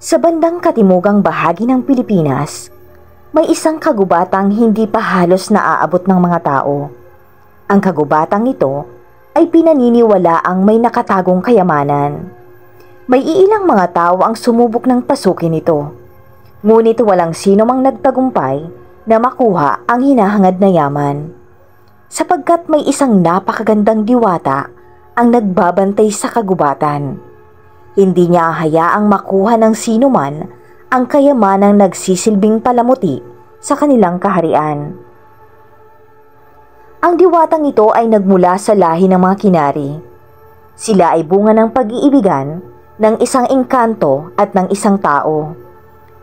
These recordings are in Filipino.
Sa bandang katimugang bahagi ng Pilipinas, may isang kagubatang hindi pa halos naaabot ng mga tao. Ang kagubatang ito ay pinaniniwalaang may nakatagong kayamanan. May iilang mga tao ang sumubok ng pasukin ito. Ngunit walang sino mang nagtagumpay na makuha ang hinahangad na yaman. Sapagkat may isang napakagandang diwata ang nagbabantay sa kagubatan. Hindi niya hayaang makuha ng sino man ang kayamanang nagsisilbing palamuti sa kanilang kaharian. Ang diwatang ito ay nagmula sa lahi ng mga Kinari. Sila ay bunga ng pag-iibigan ng isang engkanto at ng isang tao.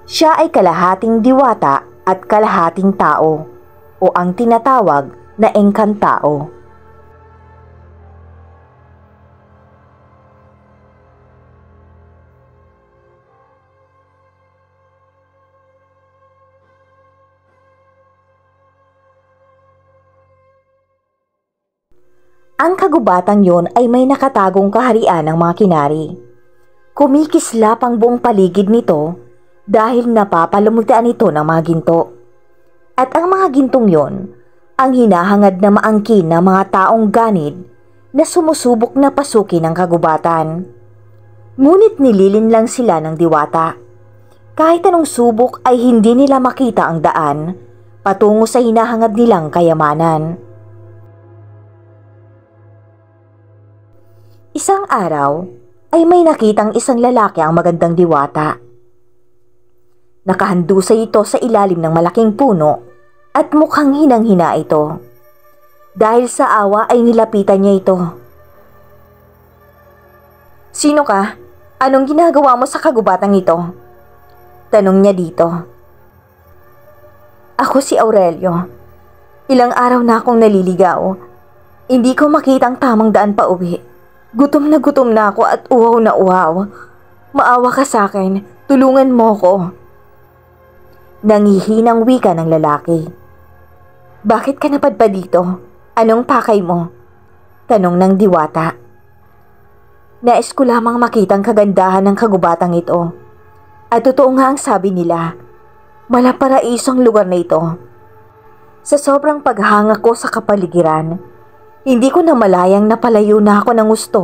Siya ay kalahating diwata at kalahating tao o ang tinatawag na engkantao. Ang kagubatang yon ay may nakatagong kaharian ng mga Kinari. Kumikislap ang buong paligid nito dahil napapalumutan ito ng mga ginto. At ang mga gintong yon ang hinahangad na maangkin ng mga taong ganid na sumusubok na pasukin ang kagubatan. Ngunit nililin lang sila ng diwata. Kahit anong subok ay hindi nila makita ang daan patungo sa hinahangad nilang kayamanan. Isang araw ay may nakitang isang lalaki ang magandang diwata. Nakahandusay ito sa ilalim ng malaking puno at mukhang hinang-hina ito. Dahil sa awa ay nilapitan niya ito. "Sino ka? Anong ginagawa mo sa kagubatang ito?" tanong niya dito. "Ako si Aurelio. Ilang araw na akong naliligaw. Hindi ko makita ang tamang daan pa uwi. Gutom na ako at uhaw na uhaw. Maawa ka sa akin, tulungan mo ko." Nangihinang wika ng lalaki. "Bakit ka napadpad dito? Anong pakay mo?" tanong ng diwata. "Nais ko lamang makitang kagandahan ng kagubatang ito. At totoo nga ang sabi nila, malaparaisong lugar na ito. Sa sobrang paghanga ko sa kapaligiran, hindi ko na malayang napalayo na ako ng gusto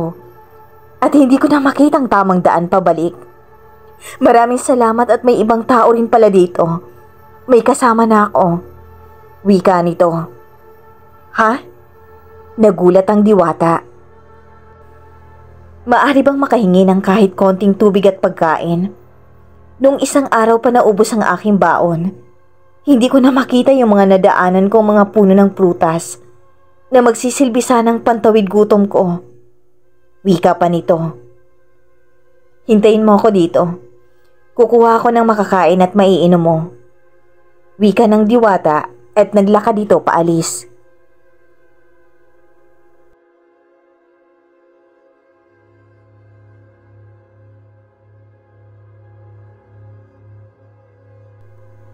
at hindi ko na makitang tamang daan pabalik. Maraming salamat at may ibang tao rin pala dito. May kasama na ako." Wika nito. "Ha?" Nagulat ang diwata. "Maaari bang makahingi ng kahit konting tubig at pagkain? Nung isang araw pa naubos ang aking baon. Hindi ko na makita yung mga nadaanan kong mga puno ng prutas na magsisilbi sanang pantawid gutom ko." Wika pa nito. "Hintayin mo ako dito. Kukuha ako ng makakain at maiinom mo." Wika ng diwata at naglakad dito paalis.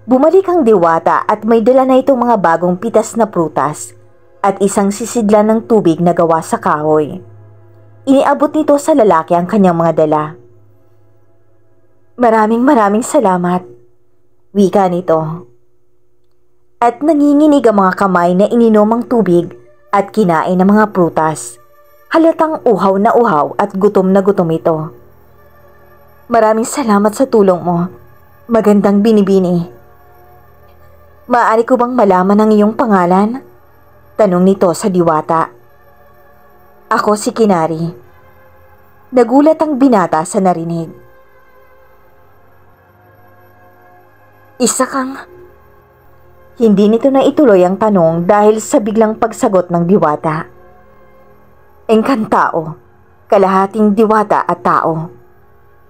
Bumalik ang diwata at may dala na itong mga bagong pitas na prutas at isang sisidlan ng tubig na gawa sa kahoy. Iniabot nito sa lalaki ang kanyang mga dala. Maraming salamat," wika nito. At nanginginig ang mga kamay na ininom ang tubig at kinain ng mga prutas. Halatang uhaw na uhaw at gutom na gutom ito. "Maraming salamat sa tulong mo. Magandang binibini." "Maaari ko bang malaman ang iyong pangalan?" tanong nito sa diwata. "Ako si Kinari." Nagulat ang binata sa narinig. "Isa kang..." Hindi nito na ituloy ang tanong dahil sa biglang pagsagot ng diwata. "Engkantao, kalahating diwata at tao."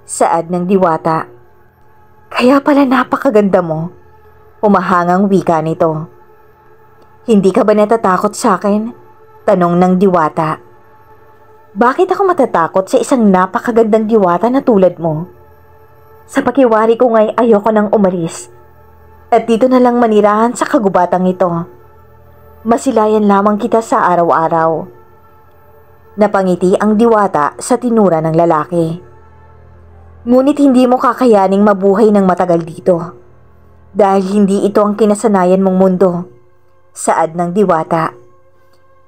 Saad ng diwata. "Kaya pala napakaganda mo," humahangang wika nito. "Hindi ka ba natatakot sa akin?" tanong ng diwata. "Bakit ako matatakot sa isang napakagandang diwata na tulad mo? Sa pakiwari ko nga'y ayoko nang umalis at dito na lang manirahan sa kagubatang ito. Masilayan lamang kita sa araw-araw." Napangiti ang diwata sa tinura ng lalaki. Ngunit hindi mo kakayaning mabuhay ng matagal dito. Dahil hindi ito ang kinasanayan mong mundo. Saad ng diwata.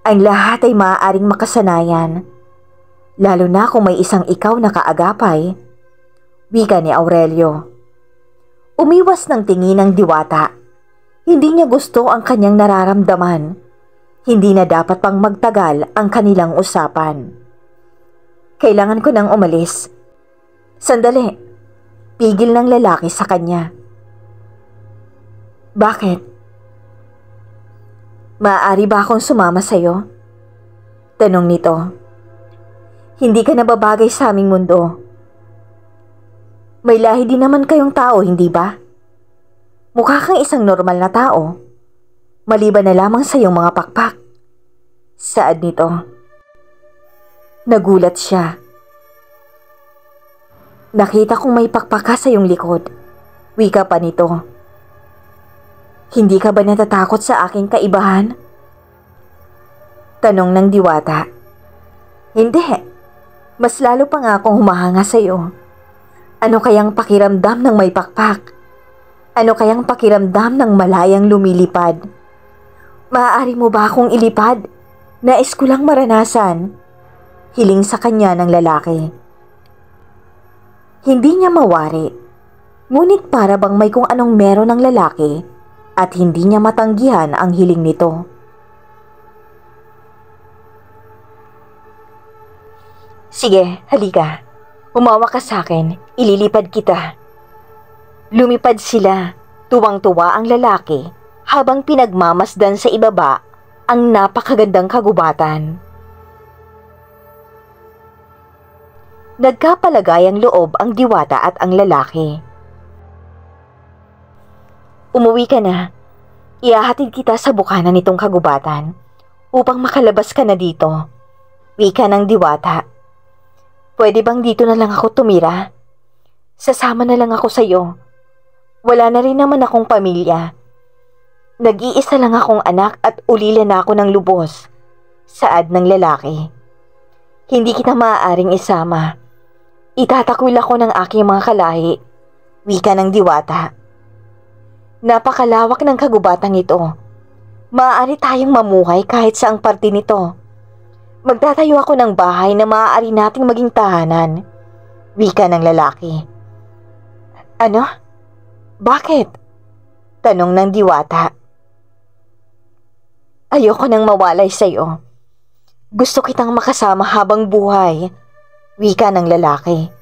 Ang lahat ay maaaring makasanayan. Lalo na kung may isang ikaw na kaagapay. Wika ni Aurelio. Umiwas ng tingin ng diwata. Hindi niya gusto ang kanyang nararamdaman. Hindi na dapat pang magtagal ang kanilang usapan. Kailangan ko nang umalis. Sandali. Pigil ng lalaki sa kanya. Bakit? Maaari ba akong sumama sa'yo? Tanong nito. Hindi ka nababagay sa aming mundo. May lahi din naman kayong tao, hindi ba? Mukha kang isang normal na tao. Maliban na lamang sa iyong mga pakpak. Saad nito. Nagulat siya. Nakita kong may pakpak ka sa iyong likod. Wika pa nito. Hindi ka ba natatakot sa aking kaibahan? Tanong ng diwata. Hindi. Mas lalo pa nga akong humahanga sa iyo. Ano kayang pakiramdam ng may pakpak? Ano kayang pakiramdam ng malayang lumilipad? Maaari mo ba akong ilipad? Nais ko lang maranasan. Hiling sa kanya ng lalaki. Hindi niya mawari. Ngunit para bang may kung anong meron ng lalaki at hindi niya matanggihan ang hiling nito. Sige, halika. Umawa ka sa akin, ililipad kita. Lumipad sila, tuwang-tuwa ang lalaki habang pinagmamasdan sa ibaba ang napakagandang kagubatan. Nagkapalagay ang loob ang diwata at ang lalaki. Umuwi ka na. Ihahatid kita sa bukana nitong kagubatan upang makalabas ka na dito. Wika ng diwata. Pwede bang dito na lang ako tumira? Sasama na lang ako sa iyo. Wala na rin naman akong pamilya. Nag-iisa lang akong anak at ulila na ako ng lubos. Saad ng lalaki. Hindi kita maaaring isama. Itatakwil ako ng aking mga kalahi. Wika ng diwata. Napakalawak ng kagubatang ito. Maaari tayong mamuhay kahit saang parte nito. Magtatayo ako ng bahay na maaari nating maging tahanan. Wika ng lalaki. Ano? Bakit? Tanong ng diwata. Ayoko nang mawalay sa iyo. Gusto kitang makasama habang buhay. Wika ng lalaki.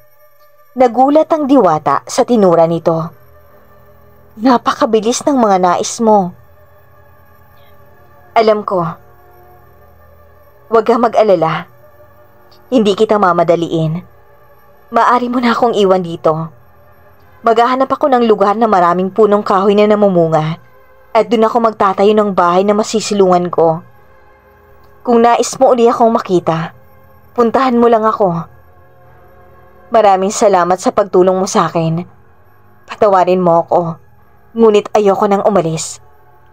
Nagulat ang diwata sa tinura nito. Napakabilis ng mga nais mo. Alam ko. Huwag kang mag-alala. Hindi kita mamadaliin. Maaari mo na akong iwan dito. Maghahanap ako ng lugar na maraming punong kahoy na namumunga at doon ako magtatayo ng bahay na masisilungan ko. Kung nais mo uli akong makita, puntahan mo lang ako. Maraming salamat sa pagtulong mo sa akin. Patawarin mo ako. Ngunit ayoko nang umalis.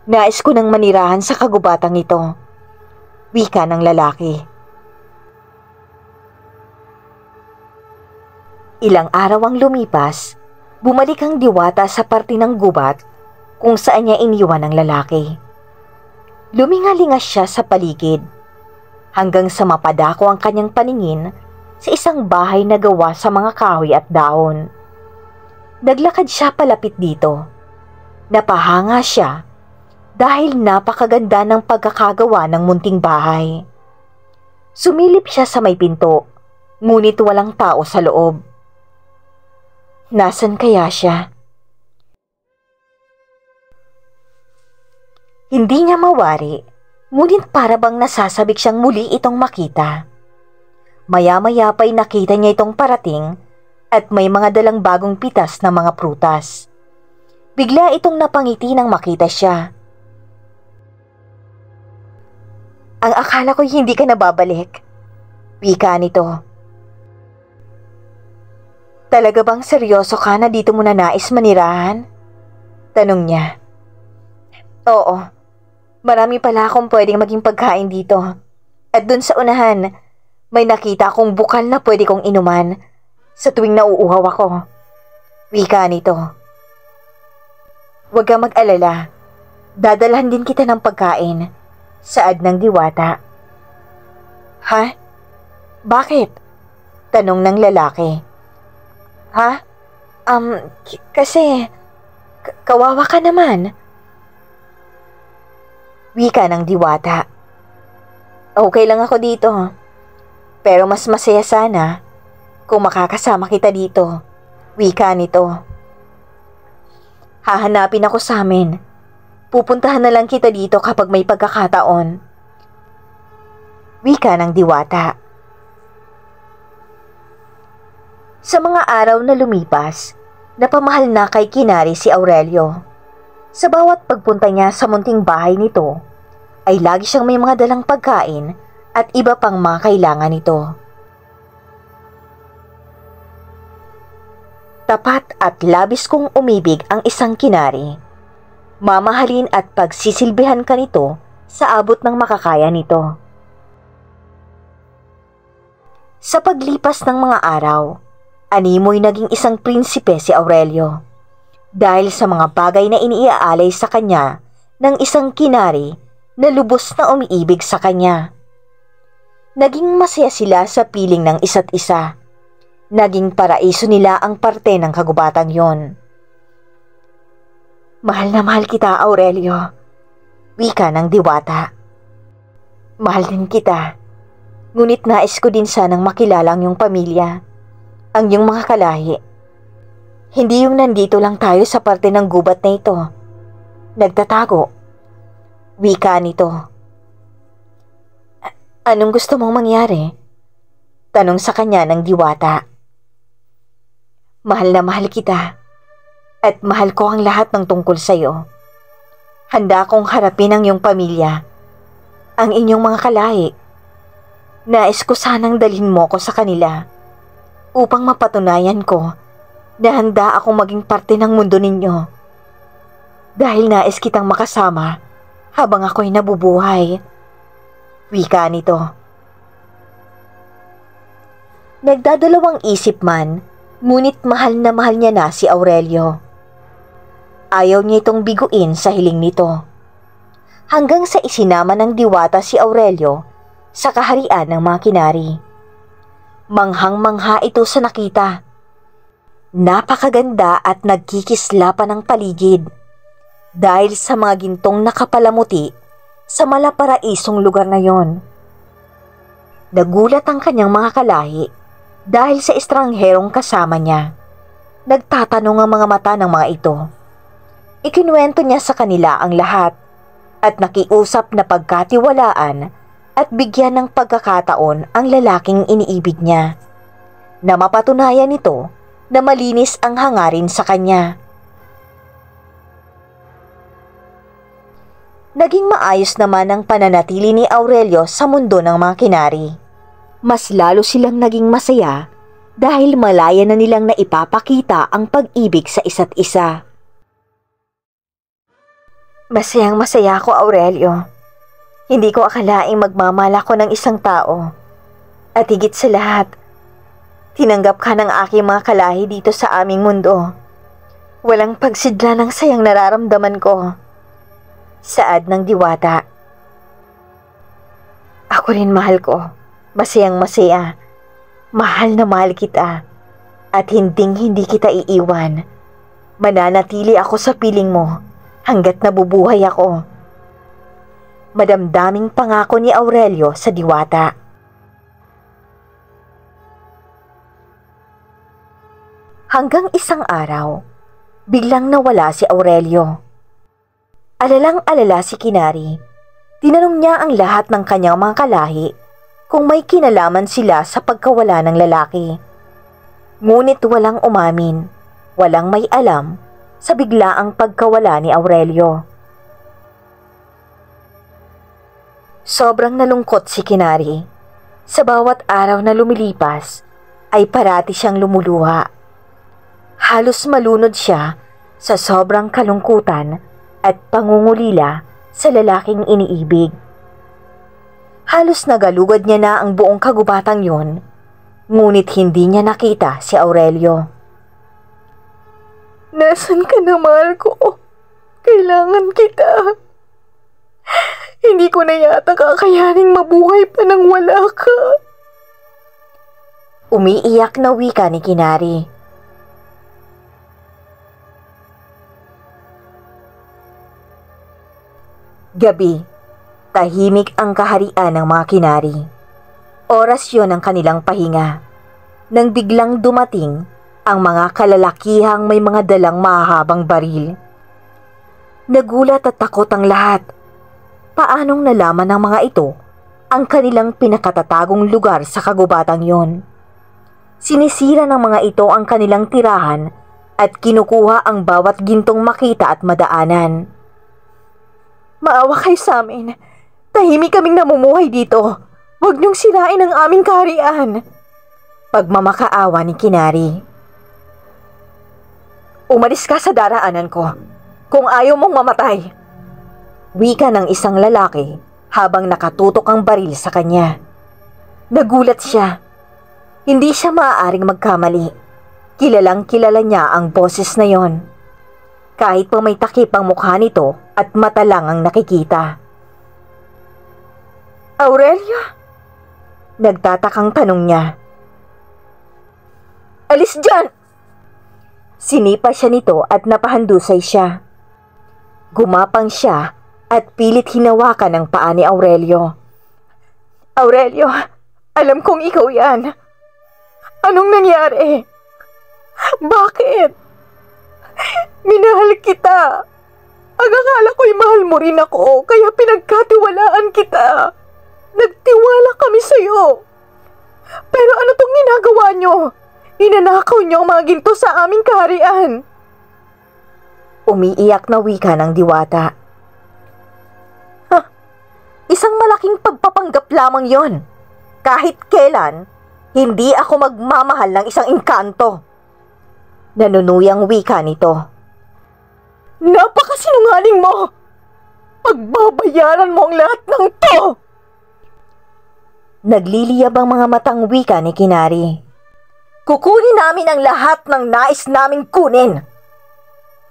Nais ko nang manirahan sa kagubatang ito. Wika ng lalaki. Ilang araw ang lumipas, bumalik ang diwata sa parte ng gubat kung saan niya iniwan ang lalaki. Lumingalingas siya sa paligid hanggang sa mapadako ang kanyang paningin sa isang bahay na gawa sa mga kahoy at dahon. Naglakad siya palapit dito. Napahanga siya dahil napakaganda ng pagkakagawa ng munting bahay. Sumilip siya sa may pinto, ngunit walang tao sa loob. Nasaan kaya siya? Hindi niya mawari, ngunit para bang nasasabik siyang muli itong makita. Maya-maya pa'y nakita niya itong parating at may mga dalang bagong pitas na mga prutas. Bigla itong napangiti nang makita siya. Ang akala ko'y hindi ka nababalik. Wika nito. Talaga bang seryoso ka na dito mo na nais manirahan? Tanong niya. Oo, marami pala akong pwedeng maging pagkain dito. At dun sa unahan, may nakita akong bukal na pwede kong inuman sa tuwing nauuhaw ako. Wika nito. Huwag kang mag-alala. Dadalhan din kita ng pagkain. Saad ng Diwata. Ha? Bakit? Tanong ng lalaki. Ha? Kasi kawawa ka naman. Wika ng Diwata. Okay lang ako dito. Pero mas masaya sana kung makakasama kita dito. Wika nito. Hahanapin ako sa amin. Pupuntahan na lang kita dito kapag may pagkakataon. Wika ng Diwata. Sa mga araw na lumipas, napamahal na kay Kinari si Aurelio. Sa bawat pagpunta niya sa munting bahay nito, ay lagi siyang may mga dalang pagkain at iba pang mga kailangan nito. Tapat at labis kong umibig ang isang Kinari. Mamahalin at pagsisilbihan ka nito sa abot ng makakaya nito. Sa paglipas ng mga araw, animoy naging isang prinsipe si Aurelio dahil sa mga bagay na iniaalay sa kanya ng isang Kinari na lubos na umiibig sa kanya. Naging masaya sila sa piling ng isa't isa. Naging paraiso nila ang parte ng kagubatang yon. Mahal na mahal kita, Aurelio. Wika ng Diwata. Mahal din kita. Ngunit nais ko din sanang makilala ang iyong pamilya, ang iyong mga kalahi. Hindi yung nandito lang tayo sa parte ng gubat na ito. Nagtatago. Wika nito. Anong gusto mong mangyari? Tanong sa kanya ng Diwata. Mahal na mahal kita. At mahal ko ang lahat ng tungkol sa iyo. Handa akong harapin ang iyong pamilya, ang inyong mga kalahi. Nais ko sanang dalhin mo ko sa kanila upang mapatunayan ko na handa akong maging parte ng mundo ninyo. Dahil nais kitang makasama habang ako'y nabubuhay. Wika nito. Nagdadalawang isip man, ngunit mahal niya na si Aurelio. Ayaw niya itong biguin sa hiling nito. Hanggang sa isinama ng Diwata si Aurelio sa kaharian ng mga Kinari. Manghang-mangha ito sa nakita. Napakaganda at nagkikislapan ng paligid dahil sa mga gintong nakapalamuti sa malaparaisong lugar na yon. Nagulat ang kanyang mga kalahi dahil sa estrangherong kasama niya. Nagtatanong ang mga mata ng mga ito. Ikinuwento niya sa kanila ang lahat at nakiusap na pagkatiwalaan at bigyan ng pagkakataon ang lalaking iniibig niya, na mapatunayan nito na malinis ang hangarin sa kanya. Naging maayos naman ang pananatili ni Aurelio sa mundo ng mga Kinari. Mas lalo silang naging masaya dahil malaya na nilang naipapakita ang pag-ibig sa isa't isa. Masayang masaya ako, Aurelio. Hindi ko akalaing magmamahal ako ng isang tao. At higit sa lahat, tinanggap ka ng aking mga kalahi dito sa aming mundo. Walang pagsidla ng sayang nararamdaman ko. Saad ng Diwata. Ako rin mahal ko. Masayang masaya. Mahal na mahal kita. At hindi kita iiwan. Mananatili ako sa piling mo hanggat nabubuhay ako. Madamdaming pangako ni Aurelio sa Diwata. Hanggang isang araw, biglang nawala si Aurelio. Alalang-alala si Kinari. Tinanong niya ang lahat ng kanyang mga kalahi kung may kinalaman sila sa pagkawala ng lalaki. Ngunit walang umamin, walang may alam sa biglaang pagkawala ni Aurelio. Sobrang nalungkot si Kinari. Sa bawat araw na lumilipas, ay parati siyang lumuluha. Halos malunod siya sa sobrang kalungkutan at pangungulila sa lalaking iniibig. Halos nagalugad niya na ang buong kagubatang yon, Ngunit hindi niya nakita si Aurelio. Nasaan ka na, mahal ko? Kailangan kita. Hindi ko na yata kakayaning mabuhay pa nang wala ka. Umiiyak na wika ni Kinari. Gabi, tahimik ang kaharian ng mga Kinari. Oras yon ng kanilang pahinga, nang biglang dumating ang mga kalalakihang may mga dalang mahahabang baril. Nagulat at takot ang lahat. Paanong nalaman ng mga ito ang kanilang pinakatatagong lugar sa kagubatang yon? Sinisira ng mga ito ang kanilang tirahan at kinukuha ang bawat gintong makita at madaanan. Maawa kayo sa amin. Tahimik kaming namumuhay dito. Huwag niyong sirain ang aming kaharian. Pagmamakaawa ni Kinari. Umalis ka sa daraanan ko kung ayaw mong mamatay. Wika ng isang lalaki habang nakatutok ang baril sa kanya. Nagulat siya. Hindi siya maaaring magkamali. Kilalang kilala niya ang boses na yon. Kahit pa may takip ang mukha nito at mata lang ang nakikita. Aurelio? Nagtatakang tanong niya. Alis dyan! Sinipa siya nito at napahandusay siya. Gumapang siya at pilit hinawakan ang paa ni Aurelio. Aurelio, alam kong ikaw yan. Anong nangyari? Bakit? Minahal kita. Ang akala ko'y mahal mo rin ako, kaya pinagkatiwalaan kita. Nagtiwala kami sa'yo. Pero ano tong ginagawa nyo? Inanakaw nyo ang mga ginto sa aming kaharian. Umiiyak na wika ng Diwata. Isang malaking pagpapanggap lamang yon. Kahit kailan, hindi ako magmamahal ng isang engkanto. Nanunuyang wika nito. Napakasinungaling mo! Pagbabayaran mo ang lahat ng to! Nagliliyab ang mga matang wika ni Kinari. Kukunin namin ang lahat ng nais naming kunin.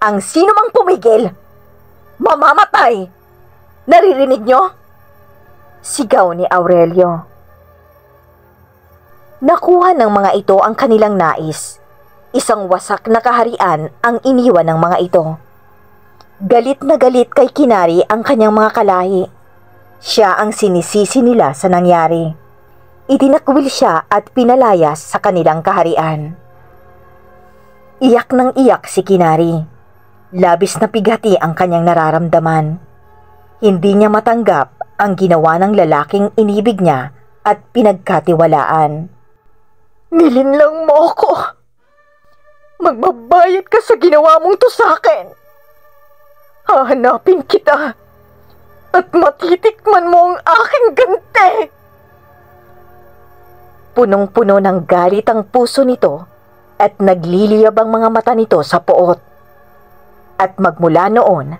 Ang sino mang pumigil, mamamatay. Naririnig nyo? Sigaw ni Aurelio. Nakuha ng mga ito ang kanilang nais. Isang wasak na kaharian ang iniwan ng mga ito. Galit na galit kay Kinari ang kanyang mga kalahi. Siya ang sinisisi nila sa nangyari. Itinakwil siya at pinalayas sa kanilang kaharian. Iyak ng iyak si Kinari. Labis na pighati ang kanyang nararamdaman. Hindi niya matanggap ang ginawa ng lalaking inibig niya at pinagkatiwalaan. Nilinlang mo ako. Magbabayad ka sa ginawa mong to sa akin. Hahanapin kita at matitikman mo ang aking ganti. Punong-puno ng galit ang puso nito at nagliliyab ang mga mata nito sa poot. At magmula noon,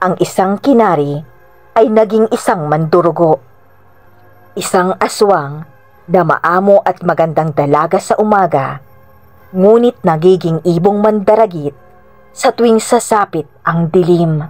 ang isang Kinari ay naging isang mandurugo. Isang aswang na maamo at magandang dalaga sa umaga, ngunit nagiging ibong mandaragit sa tuwing sasapit ang dilim.